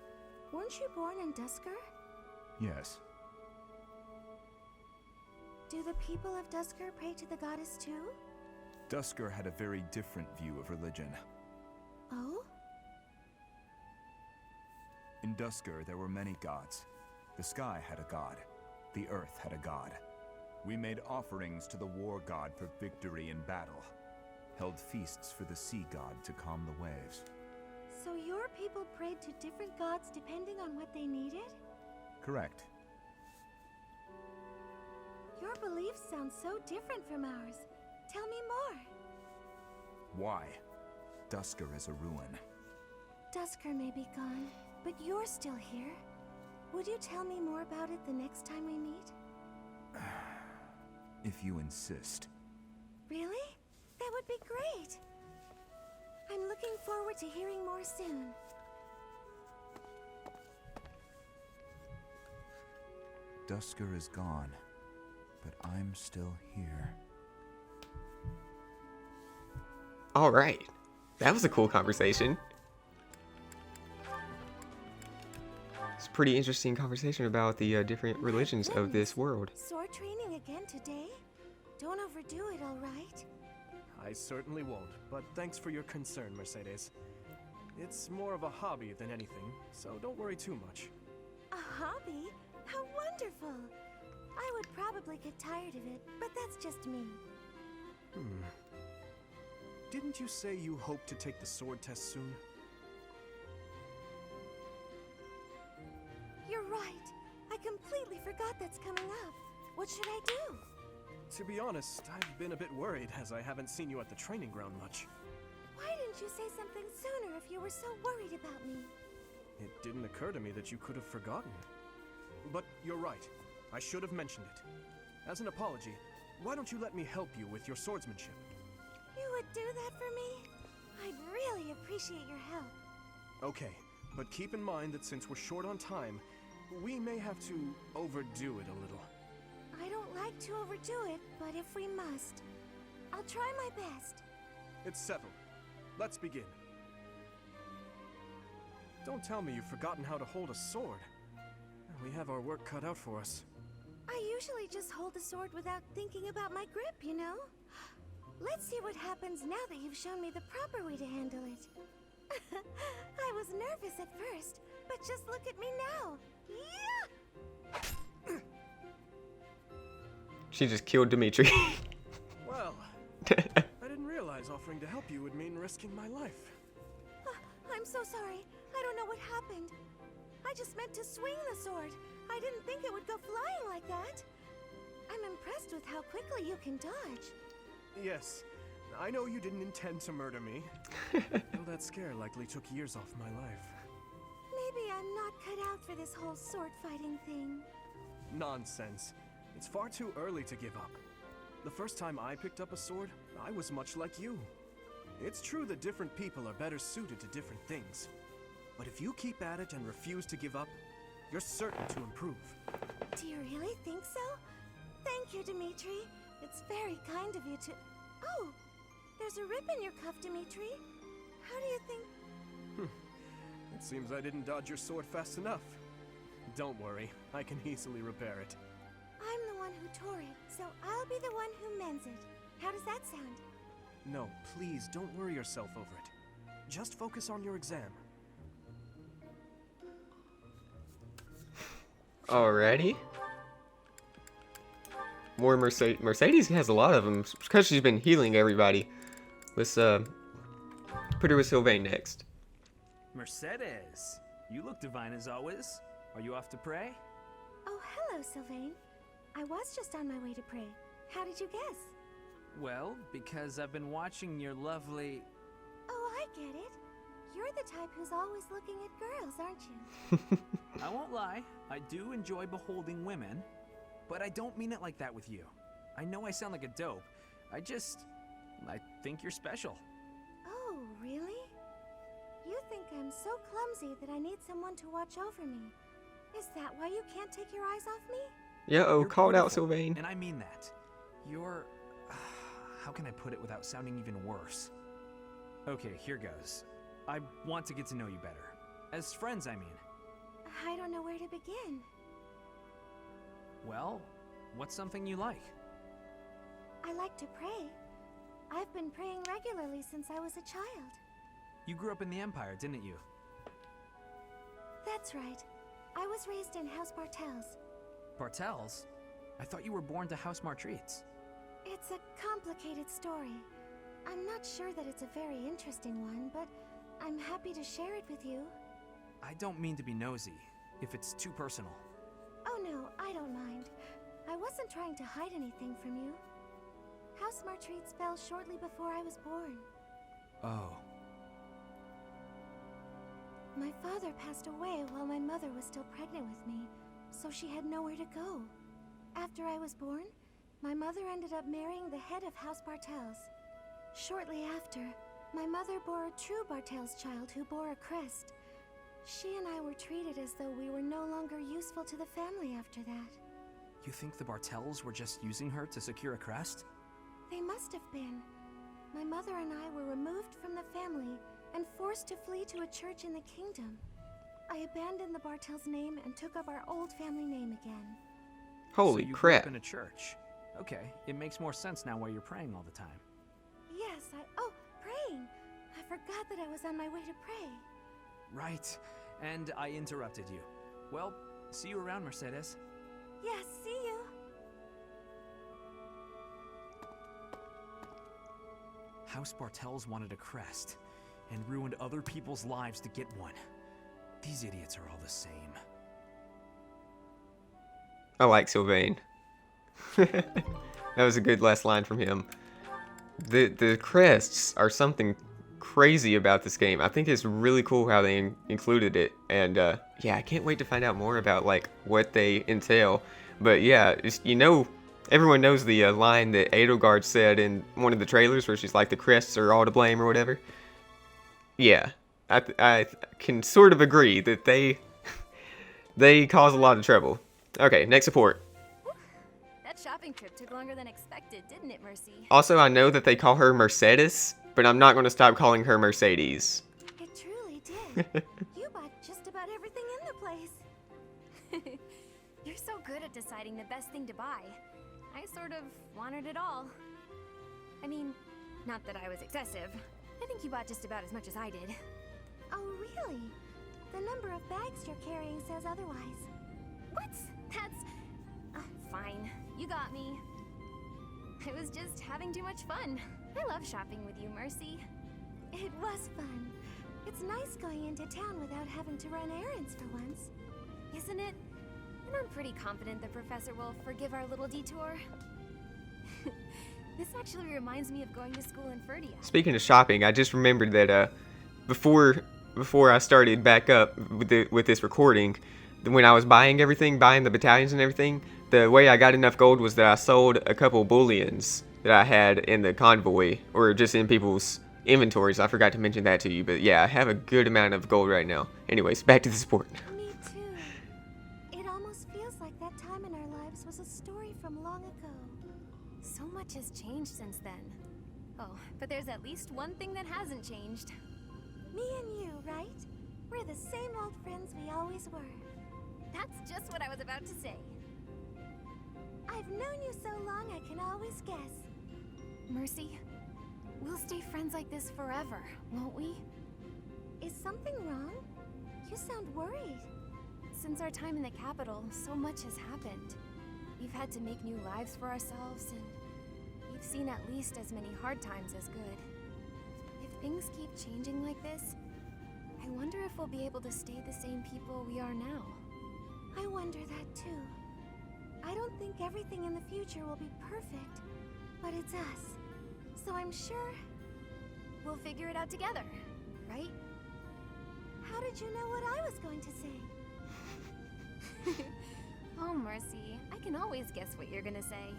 Weren't you born in Dusker? Yes. Do the people of Dusker pray to the goddess too? Dusker had a very different view of religion. Oh? In Dusker, there were many gods. The sky had a god. The earth had a god. We made offerings to the war god for victory in battle. Held feasts for the sea god to calm the waves. So your people prayed to different gods depending on what they needed? Correct. Your beliefs sound so different from ours. Tell me more. Why? Dusker is a ruin. Dusker may be gone, but you're still here. Would you tell me more about it the next time we meet? If you insist. Really? That would be great. I'm looking forward to hearing more soon. Dusker is gone, but I'm still here. All right. That was a cool conversation. It's a pretty interesting conversation about the different religions of this world. Sword training again today? Don't overdo it, all right? I certainly won't, but thanks for your concern, Mercedes. It's more of a hobby than anything, so don't worry too much. A hobby? How wonderful! I would probably get tired of it, but that's just me. Didn't you say you hope to take the sword test soon? You're right. I completely forgot that's coming up. What should I do? To be honest, I've been a bit worried as I haven't seen you at the training ground much. Why didn't you say something sooner if you were so worried about me? It didn't occur to me that you could have forgotten. But you're right. I should have mentioned it. As an apology, why don't you let me help you with your swordsmanship? You would do that for me? I'd really appreciate your help. Okay, but keep in mind that since we're short on time, we may have to overdo it a little. I don't like to overdo it, but if we must, I'll try my best. It's settled. Let's begin. Don't tell me you've forgotten how to hold a sword. We have our work cut out for us. I usually just hold the sword without thinking about my grip, you know? Let's see what happens now that you've shown me the proper way to handle it. I was nervous at first, but just look at me now. Yeah! She just killed Dimitri. Well, I didn't realize offering to help you would mean risking my life. I'm so sorry. I don't know what happened. I just meant to swing the sword. I didn't think it would go flying like that. I'm impressed with how quickly you can dodge. Yes, I know you didn't intend to murder me. Though that scare likely took years off my life. Maybe I'm not cut out for this whole sword fighting thing. Nonsense. It's far too early to give up. The first time I picked up a sword, I was much like you. It's true that different people are better suited to different things. But if you keep at it and refuse to give up, you're certain to improve. Do you really think so? Thank you, Dimitri. It's very kind of you to... Oh! There's a rip in your cuff, Dimitri. How do you think... It seems I didn't dodge your sword fast enough. Don't worry, I can easily repair it. I'm the one who tore it, so I'll be the one who mends it. How does that sound? No, please don't worry yourself over it. Just focus on your exam. Alrighty. More Mercedes. Mercedes has a lot of them because she's been healing everybody. Let's put her with Sylvain next. Mercedes, you look divine as always. Are you off to pray? Oh, hello, Sylvain. I was just on my way to pray. How did you guess? Well, because I've been watching your lovely... Oh, I get it. You're the type who's always looking at girls, aren't you? I won't lie, I do enjoy beholding women, but I don't mean it like that with you. I know I sound like a dope. I think you're special. Oh, really? You think I'm so clumsy that I need someone to watch over me. Is that why you can't take your eyes off me? Yo, called out beautiful, Sylvain. And I mean that. You're... how can I put it without sounding even worse? Okay, here goes. I want to get to know you better. As friends, I mean. I don't know where to begin. Well, what's something you like? I like to pray. I've been praying regularly since I was a child. You grew up in the Empire, didn't you? That's right. I was raised in House Bartels. Bartels? I thought you were born to House Martreats. It's a complicated story. I'm not sure that it's a very interesting one, but I'm happy to share it with you. I don't mean to be nosy, if it's too personal. Oh no, I don't mind. I wasn't trying to hide anything from you. House Martreats fell shortly before I was born. Oh. My father passed away while my mother was still pregnant with me, so she had nowhere to go. After I was born, my mother ended up marrying the head of House Bartels. Shortly after, my mother bore a true Bartels child who bore a crest. She and I were treated as though we were no longer useful to the family after that. You think the Bartels were just using her to secure a crest? They must have been. My mother and I were removed from the family and forced to flee to a church in the kingdom. I abandoned the Bartels name and took up our old family name again. Holy so you crap. Grew up in a church. Okay, it makes more sense now why you're praying all the time. Yes, oh, praying. I forgot that I was on my way to pray. Right, and I interrupted you. Well, see you around, Mercedes. Yes, see you. House Bartels wanted a crest, and ruined other people's lives to get one. These idiots are all the same. I like Sylvain. That was a good last line from him. The crests are something crazy about this game. I think it's really cool how they included it, and yeah, I can't wait to find out more about like what they entail. But yeah, everyone knows the line that Edelgard said in one of the trailers where she's like, the crests are all to blame or whatever. Yeah, I can sort of agree that they cause a lot of trouble. Okay, next support. That shopping trip took longer than expected, didn't it, Mercy? Also, I know that they call her Mercedes, but I'm not going to stop calling her Mercedes. It truly did. You bought just about everything in the place. You're so good at deciding the best thing to buy. I sort of wanted it all. I mean, not that I was excessive. I think you bought just about as much as I did. Oh, really? The number of bags you're carrying says otherwise. What? That's... fine. You got me. I was just having too much fun. I love shopping with you, Mercy. It was fun. It's nice going into town without having to run errands for once. Isn't it? And I'm pretty confident the professor will forgive our little detour. This actually reminds me of going to school in Ferdia. Speaking of shopping, I just remembered that before I started back up with this recording, when I was buying the battalions and everything, the way I got enough gold was that I sold a couple bullions that I had in the convoy, or just in people's inventories. I forgot to mention that to you, but yeah, I have a good amount of gold right now. Anyways, back to the sport. Me too. It almost feels like that time in our lives was a story from long ago. So much has changed since then. Oh, but there's at least one thing that hasn't changed. Me and you, right? We're the same old friends we always were. That's just what I was about to say. I've known you so long I can always guess. Mercy, we'll stay friends like this forever, won't we? Is something wrong? You sound worried. Since our time in the capital, so much has happened. We've had to make new lives for ourselves, and we've seen at least as many hard times as good. If things keep changing like this, I wonder if we'll be able to stay the same people we are now. I wonder that too. I don't think everything in the future will be perfect, but it's us. So I'm sure we'll figure it out together, right? How did you know what I was going to say? Oh, Mercy, I can always guess what you're gonna say.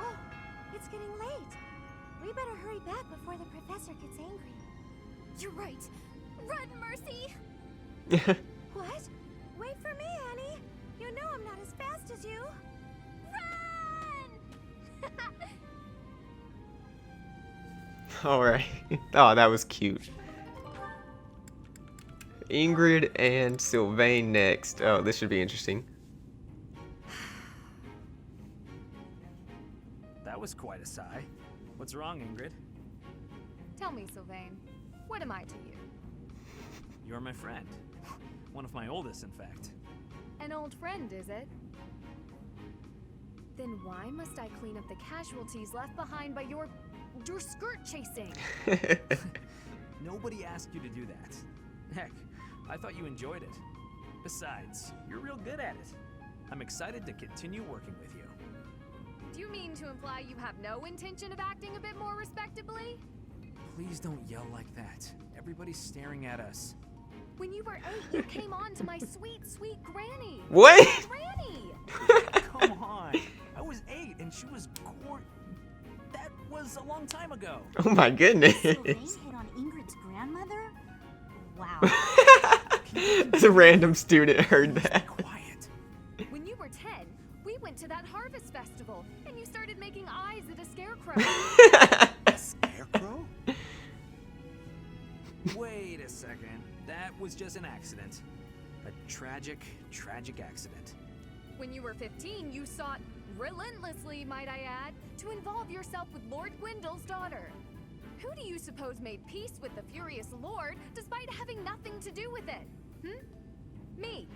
Oh, it's getting late. We better hurry back before the professor gets angry. You're right. Run, Mercy! What? Wait for me, Annie. You know I'm not as fast as you. Run! Alright. Oh, that was cute. Ingrid and Sylvain next. Oh, this should be interesting. That was quite a sigh. What's wrong, Ingrid? Tell me, Sylvain, what am I to you? You're my friend. One of my oldest, in fact. An old friend, is it? Then why must I clean up the casualties left behind by your skirt chasing? Nobody asked you to do that. Heck, I thought you enjoyed it. Besides, you're real good at it. I'm excited to continue working with you. Do you mean to imply you have no intention of acting a bit more respectably? Please don't yell like that. Everybody's staring at us. When you were 8, you came on to my sweet, sweet granny. What? Granny! Come on. I was 8 and she was That was a long time ago. Oh my goodness. Sylvain hit on Ingrid's grandmother? Wow. A random student heard that. Quiet. When you were 10, we went to that harvest festival, and you started making eyes at a scarecrow. A scarecrow? Wait a second. That was just an accident. A tragic, tragic accident. When you were 15, you sought, relentlessly might I add, to involve yourself with Lord Gwendol's daughter. Who do you suppose made peace with the furious Lord despite having nothing to do with it? Me.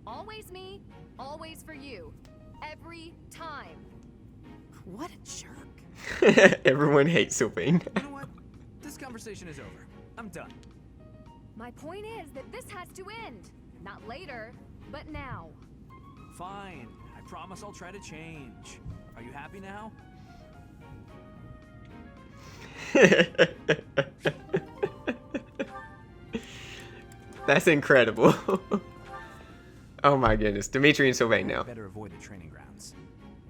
Always me, always for you. Every time. What a jerk. Everyone hates Sylvain. You know what? This conversation is over. I'm done. My point is that this has to end. Not later, but now. Fine. I promise I'll try to change. Are you happy now? That's incredible. Oh my goodness. Dimitri and Sylvain now. Better avoid the training grounds.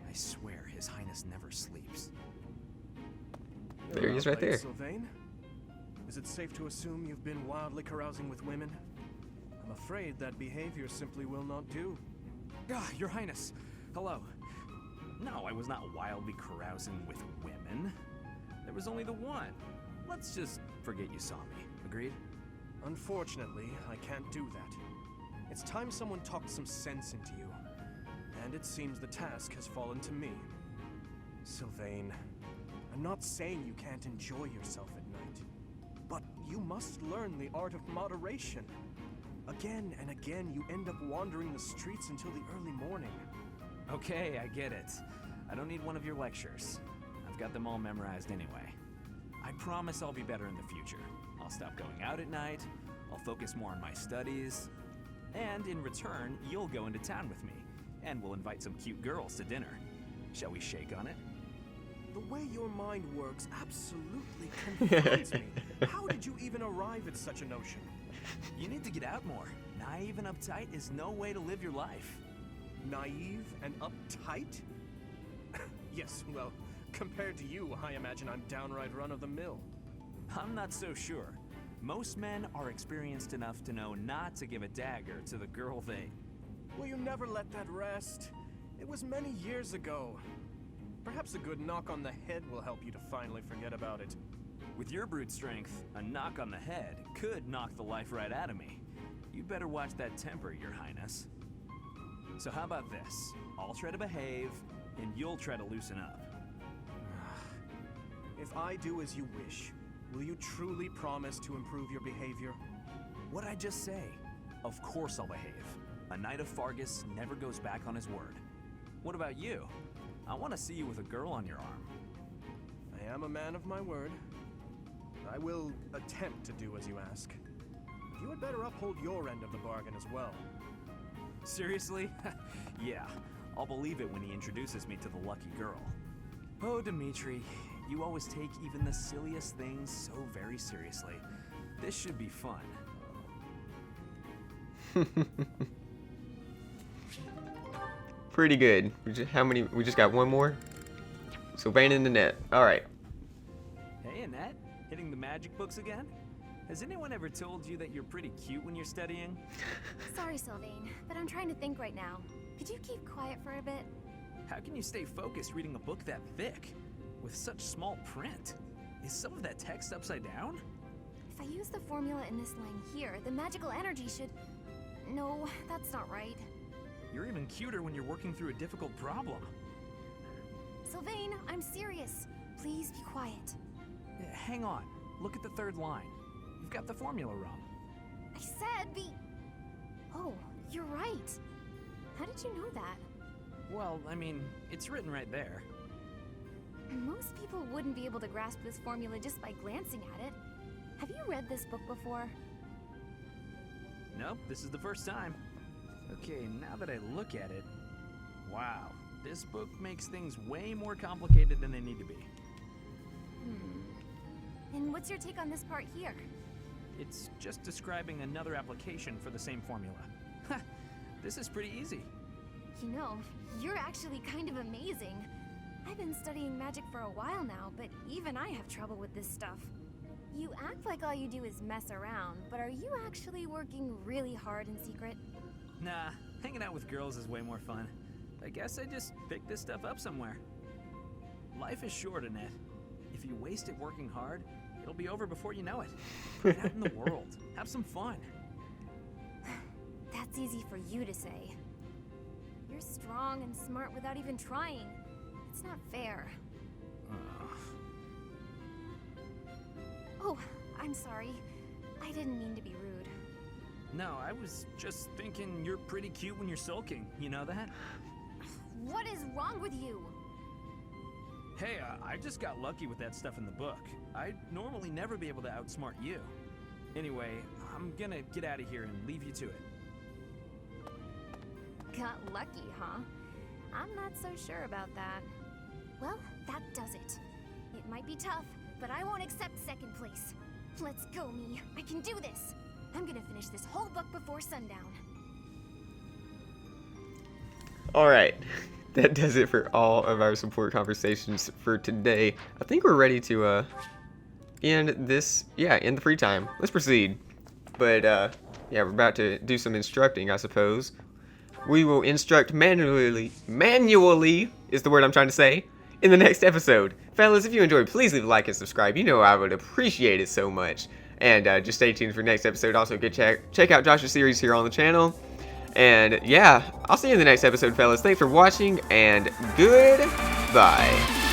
I swear His Highness never sleeps. There he is right there. Sylvain? Is it safe to assume you've been wildly carousing with women? I'm afraid that behavior simply will not do. Ah, Your Highness. Hello. No, I was not wildly carousing with women. There was only the one. Let's just forget you saw me. Agreed? Unfortunately, I can't do that. It's time someone talked some sense into you. And it seems the task has fallen to me. Sylvain, I'm not saying you can't enjoy yourself at night, but you must learn the art of moderation. Again and again, you end up wandering the streets until the early morning. Okay, I get it. I don't need one of your lectures. I've got them all memorized anyway. I promise I'll be better in the future. I'll stop going out at night, I'll focus more on my studies, and in return, you'll go into town with me, and we'll invite some cute girls to dinner. Shall we shake on it? The way your mind works absolutely confounds me. How did you even arrive at such a notion? You need to get out more. Naive and uptight is no way to live your life. Naive and uptight? Yes, well, compared to you, I imagine I'm downright run-of-the-mill. I'm not so sure. Most men are experienced enough to know not to give a dagger to the girl they... Will you never let that rest? It was many years ago. Perhaps a good knock on the head will help you to finally forget about it. With your brute strength, a knock on the head could knock the life right out of me. You'd better watch that temper, Your Highness. So how about this? I'll try to behave, and you'll try to loosen up. If I do as you wish, will you truly promise to improve your behavior? What'd I just say? Of course I'll behave. A knight of Fargus never goes back on his word. What about you? I want to see you with a girl on your arm. I am a man of my word. I will attempt to do as you ask. You had better uphold your end of the bargain as well. Seriously? Yeah, I'll believe it when he introduces me to the lucky girl. Oh, Dimitri, you always take even the silliest things so very seriously. This should be fun. Pretty good. How many? We just got one more. Sylvain in the net. All right. Hey, Annette, hitting the magic books again? Has anyone ever told you that you're pretty cute when you're studying? Sorry, Sylvain, but I'm trying to think right now. Could you keep quiet for a bit? How can you stay focused reading a book that thick? With such small print? Is some of that text upside down? If I use the formula in this line here, the magical energy should... No, that's not right. You're even cuter when you're working through a difficult problem. Sylvain, I'm serious. Please be quiet. Hang on. Look at the third line. You've got the formula wrong. I said be... Oh, you're right. How did you know that? Well, I mean, it's written right there. Most people wouldn't be able to grasp this formula just by glancing at it. Have you read this book before? Nope, this is the first time. Okay, now that I look at it... Wow, this book makes things way more complicated than they need to be. And what's your take on this part here? It's just describing another application for the same formula. Ha! This is pretty easy. You know, you're actually kind of amazing. I've been studying magic for a while now, but even I have trouble with this stuff. You act like all you do is mess around, but are you actually working really hard in secret? Nah, hanging out with girls is way more fun. I guess I just picked this stuff up somewhere. Life is short, Annette. If you waste it working hard, it'll be over before you know it. Get out in the world. Have some fun. That's easy for you to say. You're strong and smart without even trying. It's not fair. Oh, I'm sorry. I didn't mean to be rude. No, I was just thinking you're pretty cute when you're sulking. You know that? What is wrong with you? Hey, I just got lucky with that stuff in the book. I'd normally never be able to outsmart you. Anyway, I'm gonna get out of here and leave you to it. Got lucky, huh? I'm not so sure about that. Well, that does it. It might be tough, but I won't accept second place. Let's go, me. I can do this. I'm gonna finish this whole book before sundown. Alright, that does it for all of our support conversations for today. I think we're ready to end this, in the free time. Let's proceed. But yeah, we're about to do some instructing, I suppose. We will instruct manually is the word I'm trying to say, in the next episode. Fellas, if you enjoyed, please leave a like and subscribe. You know I would appreciate it so much. And just stay tuned for next episode. Also, check out Josh's series here on the channel. And yeah, I'll see you in the next episode, fellas. Thanks for watching, and goodbye.